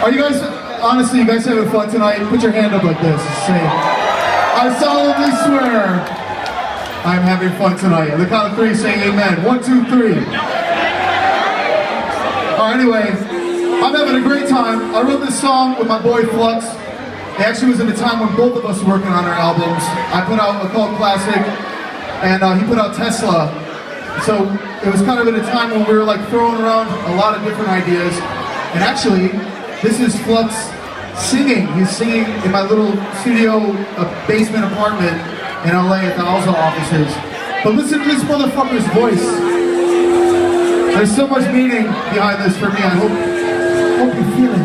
Are you guys, honestly, you guys having fun tonight? Put your hand up like this. Say, I solemnly swear I'm having fun tonight. On the count of 3, say amen. 1, 2, 3. Alright, anyway, I'm having a great time. I wrote this song with my boy Flux. It actually was at a time when both of us were working on our albums. I put out a cult classic, and he put out Tesla. So it was kind of at a time when we were like throwing around a lot of different ideas. And actually, this is Flux singing. He's singing in my little studio, basement apartment in LA at the Alza offices. But listen to this motherfucker's voice. There's so much meaning behind this for me. I hope you feel it.